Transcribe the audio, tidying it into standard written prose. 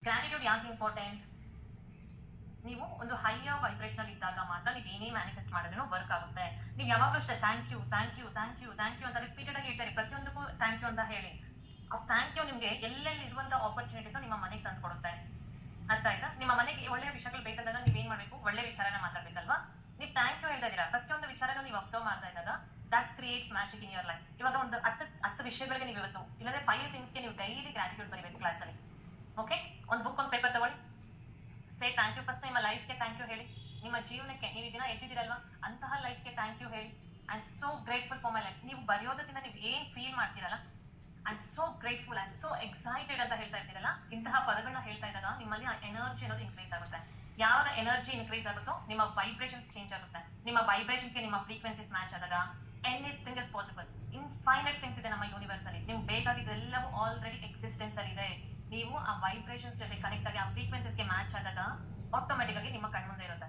Gratitude ಯಾಕೆ important? ನೀವು ಒಂದು ಹೈಯರ್ ವೈಬ್ರೇಷನಲ್ ಇದ್ದಾಗ ಮಾತ್ರ ನೀವು ಏನೇ ಮ್ಯಾನಿಫೆಸ್ಟ್ ಮಾಡಿದ್ರೂ ವರ್ಕ್ ಆಗುತ್ತೆ. ನೀವು ಯಾವಾಗಲೂ ಅಷ್ಟೇ thank you thank you thank you thank you ಅಂತ ರಿಪೀಟೆಡ್ ಆಗಿ ಹೇಳ್ತಾರೆ. ಪ್ರತಿಯೊಂದಕ್ಕೂ ಥ್ಯಾಂಕ್ ಯು ಅಂತ ಹೇಳಿ. ಆ ಥ್ಯಾಂಕ್ ಯು ನಿಮಗೆ ಎಲ್ಲೆಲ್ಲಿ ಇರುವಂಥ ಆಪರ್ಚುನಿಟೀಸ್ನ ನಿಮ್ಮ ಮನೆಗೆ ತಂದು ಕೊಡುತ್ತೆ. ಅರ್ಥ ಆಯ್ತಾ? ನಿಮ್ಮ ಮನೆಗೆ ಒಳ್ಳೆಯ ವಿಷಯಗಳು ಬೇಕಂದಾಗ ನೀವೇನು ಮಾಡಬೇಕು? ಒಳ್ಳೆ ವಿಚಾರನ ಮಾತಾಡಬೇಕಲ್ವಾ? ನೀವು ಥ್ಯಾಂಕ್ ಯು ಹೇಳ್ತಾ ಇದ್ದೀರಾ, ಪ್ರತಿಯೊಂದು ವಿಚಾರನೂ ನೀವು ಅಬ್ಸರ್ವ್ ಮಾಡ್ತಾ ಇದ್ದಾಗ that creates magic in your life. ಇವಾಗ ಒಂದು 10 ವಿಷಯಗಳಿಗೆ ನೀವು ಇವತ್ತು ಇಲ್ಲಾಂದ್ರೆ 5 ಥಿಂಗ್ಸ್ಗೆ ನೀವು ಡೈಲಿ ಗ್ರಾಟಿಟ್ಯೂಡ್ ಬರೀಬೇಕು ಕ್ಲಾಸಲ್ಲಿ. ಓಕೆ, ಒಂದು ಬುಕ್ ಒಂದು ಪೇಪರ್ ತಗೊಳ್ಳಿ. Say thank you. ಫಸ್ಟ್ ನಿಮ್ಮ ಲೈಫ್ಗೆ ಥ್ಯಾಂಕ್ ಯು ಹೇಳಿ. ನಿಮ್ಮ ಜೀವನಕ್ಕೆ ನೀವು ಈ ದಿನ ಎದ್ದಿದ್ದೀರಲ್ವಾ, ಅಂತಹ ಲೈಫ್ಗೆ ಥ್ಯಾಂಕ್ ಯು ಹೇಳಿ. I am so grateful for my life. ನೀವು ಬರೆಯೋದಕ್ಕಿಂತ ನೀವು ಏನು ಫೀಲ್ ಮಾಡ್ತೀರಲ್ಲ, I am so grateful, I am so excited ಅಂತ ಹೇಳ್ತಾ ಇದ್ದೀರಲ್ಲ, ಇಂತಹ ಪದಗಳನ್ನ ಹೇಳ್ತಾ ಇದ್ದಾಗ ನಿಮ್ಮಲ್ಲಿ ಆ ಎನರ್ಜಿ ಅನ್ನೋದು ಇನ್ಕ್ರೀಸ್ ಆಗುತ್ತೆ. ಯಾವಾಗ ಎನರ್ಜಿ ಇನ್ಕ್ರೀಸ್ ಆಗುತ್ತೋ ನಿಮ್ಮ ವೈಬ್ರೇಷನ್ಸ್ ಚೇಂಜ್ ಆಗುತ್ತೆ. ನಿಮ್ಮ ವೈಬ್ರೇಷನ್ಸ್ಗೆ ನಿಮ್ಮ ಫ್ರೀಕ್ವೆನ್ಸೀಸ್ ಮ್ಯಾಚ್ ಆದಾಗ anything is possible. Infinite things ಇದೆ ನಮ್ಮ ಯೂನಿವರ್ಸ್ ಅಲ್ಲಿ. ನಿಮ್ಗೆ ಬೇಕಾಗಿದ್ದೆಲ್ಲವೂ ಆಲ್ರೆಡಿ ಎಕ್ಸಿಸ್ಟೆನ್ಸ್ ಅಲ್ಲಿ ಇದೆ. ನೀವು ಆ ವೈಬ್ರೇಷನ್ಸ್ ಜೊತೆ ಕನೆಕ್ಟ್ ಆಗಿ ಆ ಫ್ರೀಕ್ವೆನ್ಸೀಸ್ಗೆ ಮ್ಯಾಚ್ ಆದಾಗ ಆಟೋಮೆಟಿಕ್ ಆಗಿ ನಿಮ್ಮ ಕಣ್ಮುಂದೆ ಇರುತ್ತೆ.